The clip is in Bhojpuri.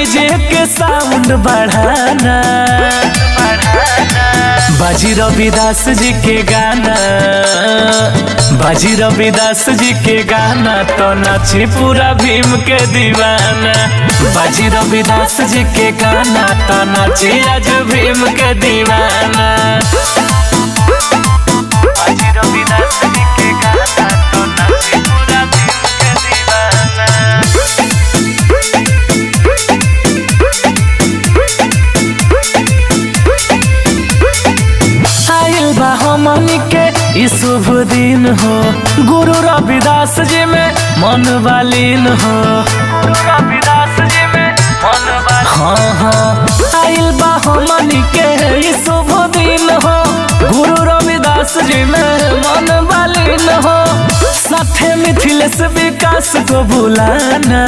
डीजे के साउंड बढ़ाना, बाजी रविदास जी के गाना, बाजी रविदास जी के गाना तो नाची पूरा भीम के दीवाना। बाजी रविदास जी के गाना तो नाची आज भीम के दीवाना। बाजी रविदास जी के गाना तो नाची पूरा भीम के दीवाना। हमनी के ई शुभ दिन हो, गुरु रविदास जी में मन वालीन हो, गुरु रविदास जी में मन वालीन। हाँ हाँ आइल बा हमनी के ई शुभ दिन हो, गुरु रविदास जी में मन वालीन हो। साथे मिथिलेश विकास को बुलाना।